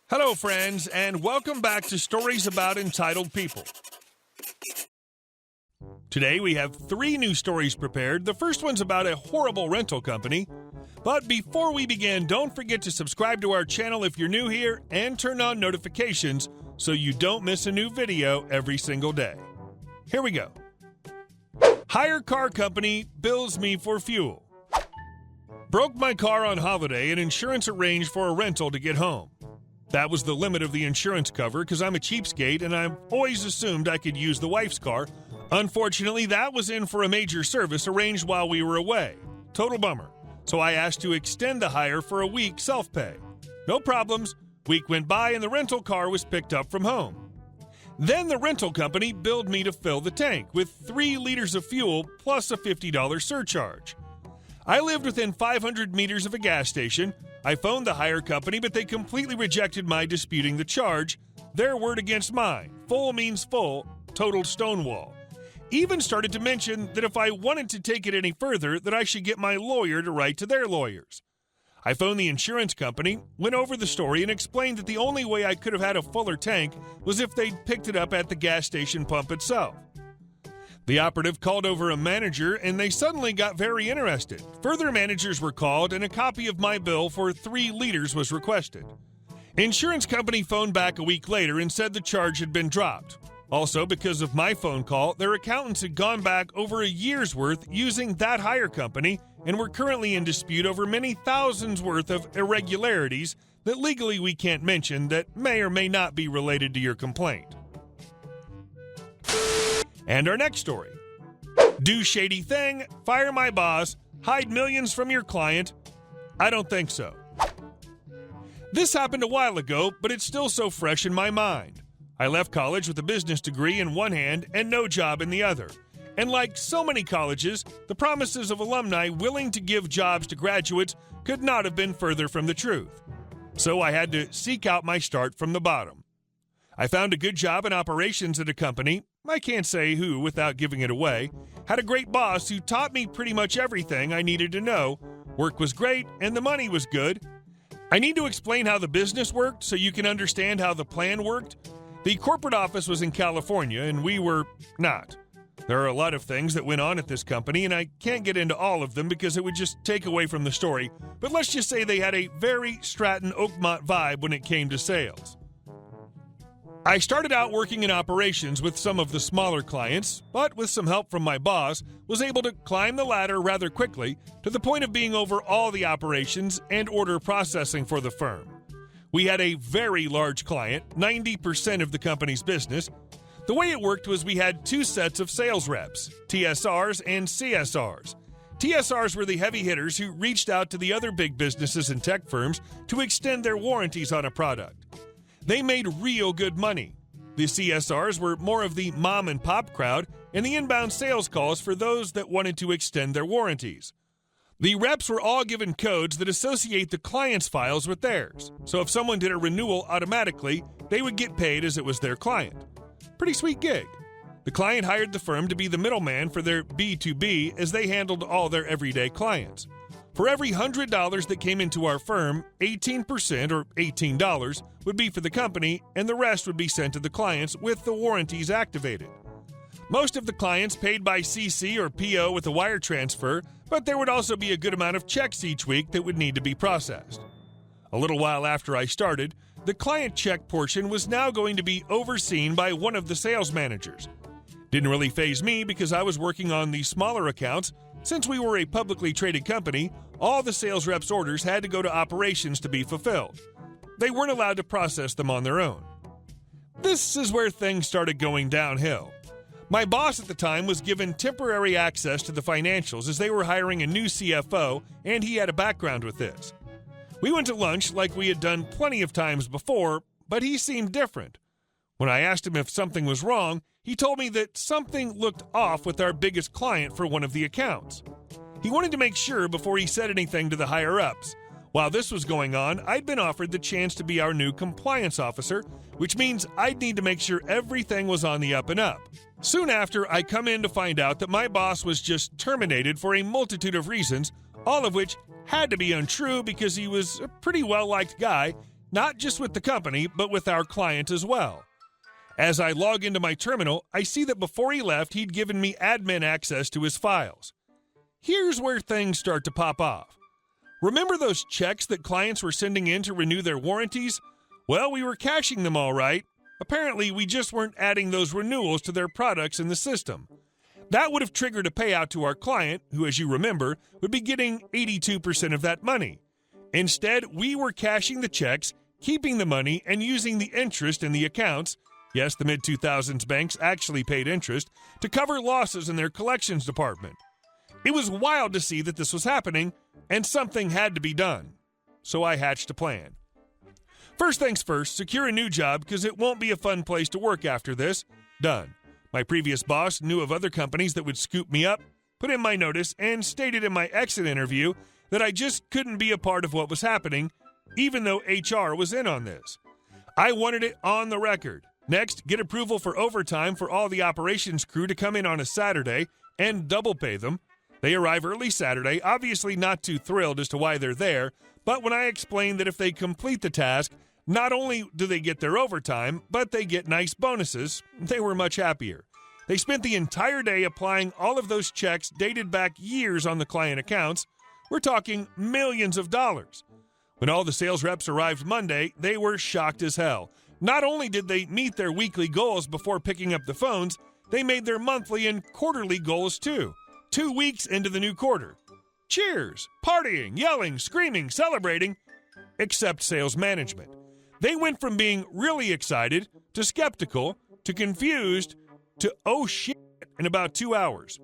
Hello, friends, and welcome back to Stories About Entitled People. Today we have 3 new stories prepared. The first one's about a horrible rental company. But before we begin, don't forget to subscribe to our channel if you're new here and turn on notifications so you don't miss a new video every single day. Here we go. Hire car company bills me for fuel. Broke my car on holiday and insurance arranged for a rental to get home. That was the limit of the insurance cover because I'm a cheapskate and I've always assumed I could use the wife's car. Unfortunately, that was in for a major service arranged while we were away. Total bummer. So I asked to extend the hire for a week self-pay. No problems. Week went by and the rental car was picked up from home. Then the rental company billed me to fill the tank with 3 liters of fuel plus a $50 surcharge. I lived within 500 meters of a gas station. I phoned the hire company, but they completely rejected my disputing the charge. Their word against mine. Full means full. Total stonewall. Even started to mention that if I wanted to take it any further, that I should get my lawyer to write to their lawyers. I phoned the insurance company, went over the story, and explained that the only way I could have had a fuller tank was if they'd picked it up at the gas station pump itself. The operative called over a manager, and they suddenly got very interested. Further managers were called, and a copy of my bill for 3 liters was requested. Insurance company phoned back a week later and said the charge had been dropped. Also, because of my phone call, their accountants had gone back over a year's worth using that hire company and were currently in dispute over many thousands worth of irregularities that legally we can't mention that may or may not be related to your complaint. And our next story. Do shady thing, fire my boss, hide millions from your client. I don't think so. This happened a while ago, but it's still so fresh in my mind. I left college with a business degree in one hand and no job in the other. And like so many colleges, the promises of alumni willing to give jobs to graduates could not have been further from the truth. So I had to seek out my start from the bottom. I found a good job in operations at a company, I can't say who without giving it away, had a great boss who taught me pretty much everything I needed to know, work was great, and the money was good. I need to explain how the business worked so you can understand how the plan worked. The corporate office was in California, and we were not. There are a lot of things that went on at this company, and I can't get into all of them because it would just take away from the story, but let's just say they had a very Stratton Oakmont vibe when it came to sales. I started out working in operations with some of the smaller clients, but with some help from my boss, was able to climb the ladder rather quickly to the point of being over all the operations and order processing for the firm. We had a very large client, 90% of the company's business. The way it worked was we had 2 sets of sales reps, TSRs and CSRs. TSRs were the heavy hitters who reached out to the other big businesses and tech firms to extend their warranties on a product. They made real good money. The CSRs were more of the mom and pop crowd and the inbound sales calls for those that wanted to extend their warranties. The reps were all given codes that associate the client's files with theirs. So if someone did a renewal automatically, they would get paid as it was their client. Pretty sweet gig. The client hired the firm to be the middleman for their B2B as they handled all their everyday clients. For every $100 that came into our firm, 18% or $18 would be for the company, and the rest would be sent to the clients with the warranties activated. Most of the clients paid by CC or PO with a wire transfer, but there would also be a good amount of checks each week that would need to be processed. A little while after I started, the client check portion was now going to be overseen by one of the sales managers. Didn't really faze me because I was working on the smaller accounts. Since we were a publicly traded company, all the sales reps' orders had to go to operations to be fulfilled. They weren't allowed to process them on their own. This is where things started going downhill. My boss at the time was given temporary access to the financials as they were hiring a new CFO, and he had a background with this. We went to lunch like we had done plenty of times before, but he seemed different. When I asked him if something was wrong, he told me that something looked off with our biggest client for one of the accounts. He wanted to make sure before he said anything to the higher-ups. While this was going on, I'd been offered the chance to be our new compliance officer, which means I'd need to make sure everything was on the up and up. Soon after, I come in to find out that my boss was just terminated for a multitude of reasons, all of which had to be untrue because he was a pretty well-liked guy, not just with the company, but with our client as well. As I log into my terminal, I see that before he left, he'd given me admin access to his files. Here's where things start to pop off. Remember those checks that clients were sending in to renew their warranties? Well, we were cashing them all right. Apparently, we just weren't adding those renewals to their products in the system. That would have triggered a payout to our client, who, as you remember, would be getting 82% of that money. Instead, we were cashing the checks, keeping the money, and using the interest in the accounts. Yes, the mid-2000s banks actually paid interest to cover losses in their collections department. It was wild to see that this was happening, and something had to be done. So I hatched a plan. First things first, secure a new job because it won't be a fun place to work after this. Done. My previous boss knew of other companies that would scoop me up, put in my notice, and stated in my exit interview that I just couldn't be a part of what was happening, even though HR was in on this. I wanted it on the record. Next, get approval for overtime for all the operations crew to come in on a Saturday and double pay them. They arrive early Saturday, obviously not too thrilled as to why they're there, but when I explained that if they complete the task, not only do they get their overtime, but they get nice bonuses, they were much happier. They spent the entire day applying all of those checks dated back years on the client accounts. We're talking millions of dollars. When all the sales reps arrived Monday, they were shocked as hell. Not only did they meet their weekly goals before picking up the phones, they made their monthly and quarterly goals too. 2 weeks into the new quarter. Cheers, partying, yelling, screaming, celebrating, except sales management. They went from being really excited to skeptical to confused to oh shit in about 2 hours.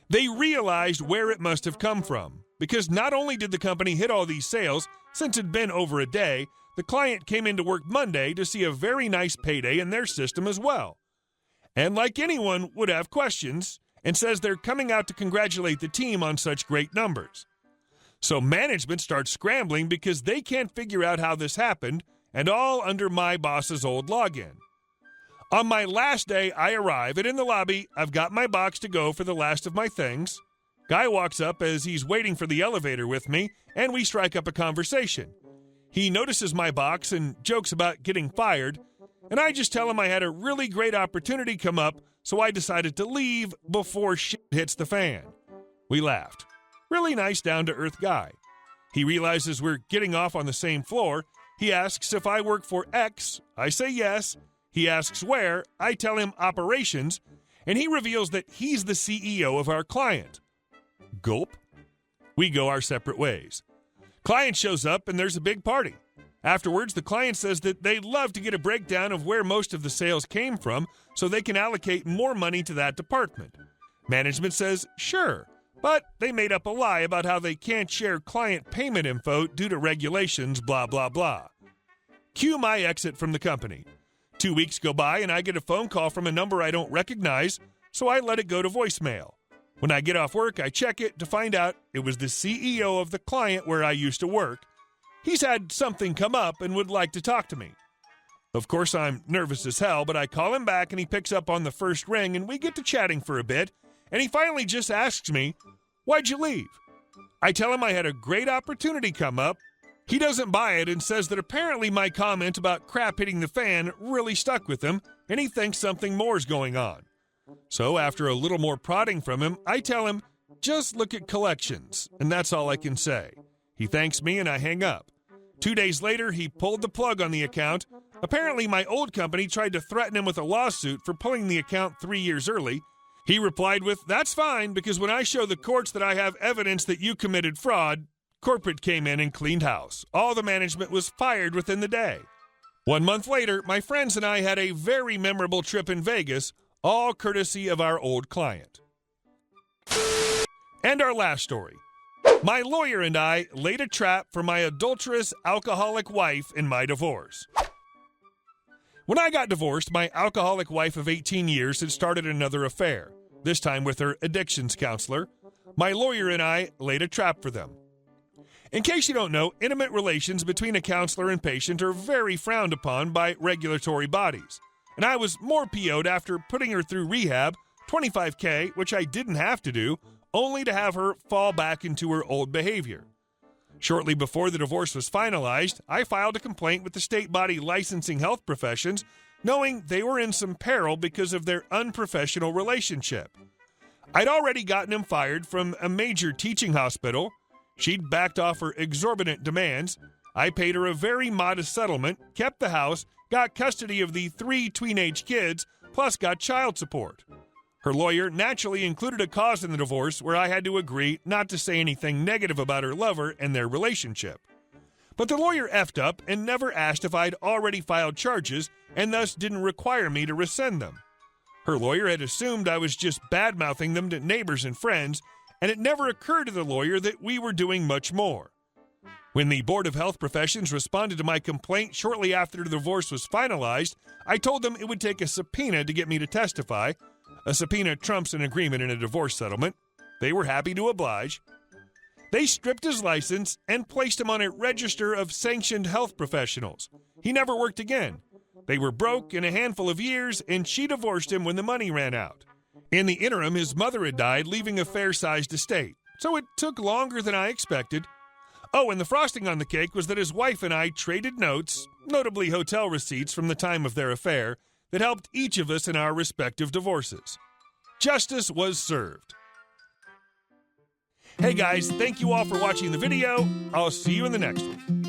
They realized where it must have come from, because not only did the company hit all these sales, since it'd been over a day, the client came into work Monday to see a very nice payday in their system as well. And like anyone would have questions, and says they're coming out to congratulate the team on such great numbers. So management starts scrambling because they can't figure out how this happened, and all under my boss's old login. On my last day, I arrive, and in the lobby, I've got my box to go for the last of my things. Guy walks up as he's waiting for the elevator with me, and we strike up a conversation. He notices my box and jokes about getting fired, and I just tell him I had a really great opportunity come up, so I decided to leave before shit hits the fan. We laughed. Really nice, down-to-earth guy. He realizes we're getting off on the same floor. He asks if I work for X. I say yes. He asks where. I tell him operations. And he reveals that he's the CEO of our client. Gulp. We go our separate ways. Client shows up and there's a big party. Afterwards, the client says that they'd love to get a breakdown of where most of the sales came from so they can allocate more money to that department. Management says, sure, but they made up a lie about how they can't share client payment info due to regulations, blah, blah, blah. Cue my exit from the company. 2 weeks go by and I get a phone call from a number I don't recognize, so I let it go to voicemail. When I get off work, I check it to find out it was the CEO of the client where I used to work. He's had something come up and would like to talk to me. Of course, I'm nervous as hell, but I call him back and he picks up on the first ring and we get to chatting for a bit, and he finally just asks me, "Why'd you leave?" I tell him I had a great opportunity come up. He doesn't buy it and says that apparently my comment about crap hitting the fan really stuck with him, and he thinks something more is going on. So after a little more prodding from him, I tell him, just look at collections, and that's all I can say. He thanks me and I hang up. 2 days later, he pulled the plug on the account. Apparently, my old company tried to threaten him with a lawsuit for pulling the account 3 years early. He replied with, "That's fine, because when I show the courts that I have evidence that you committed fraud," corporate came in and cleaned house. All the management was fired within the day. 1 month later, my friends and I had a very memorable trip in Vegas, all courtesy of our old client. And our last story. My lawyer and I laid a trap for my adulterous alcoholic wife in my divorce. When I got divorced, my alcoholic wife of 18 years had started another affair, this time with her addictions counselor. My lawyer and I laid a trap for them. In case you don't know, intimate relations between a counselor and patient are very frowned upon by regulatory bodies. And I was more PO'd after putting her through rehab, $25K, which I didn't have to do, only to have her fall back into her old behavior. Shortly before the divorce was finalized, I filed a complaint with the state body licensing health professions, knowing they were in some peril because of their unprofessional relationship. I'd already gotten him fired from a major teaching hospital. She'd backed off her exorbitant demands. I paid her a very modest settlement, kept the house, got custody of the 3 teenage kids, plus got child support. Her lawyer naturally included a clause in the divorce where I had to agree not to say anything negative about her lover and their relationship. But the lawyer effed up and never asked if I'd already filed charges and thus didn't require me to rescind them. Her lawyer had assumed I was just bad-mouthing them to neighbors and friends, and it never occurred to the lawyer that we were doing much more. When the Board of Health Professions responded to my complaint shortly after the divorce was finalized, I told them it would take a subpoena to get me to testify. A subpoena trumps an agreement in a divorce settlement. They were happy to oblige. They stripped his license and placed him on a register of sanctioned health professionals. He never worked again. They were broke in a handful of years, and she divorced him when the money ran out. In the interim, his mother had died, leaving a fair-sized estate, so it took longer than I expected. Oh, and the frosting on the cake was that his wife and I traded notes, notably hotel receipts from the time of their affair, that helped each of us in our respective divorces. Justice was served. Hey guys, thank you all for watching the video. I'll see you in the next one.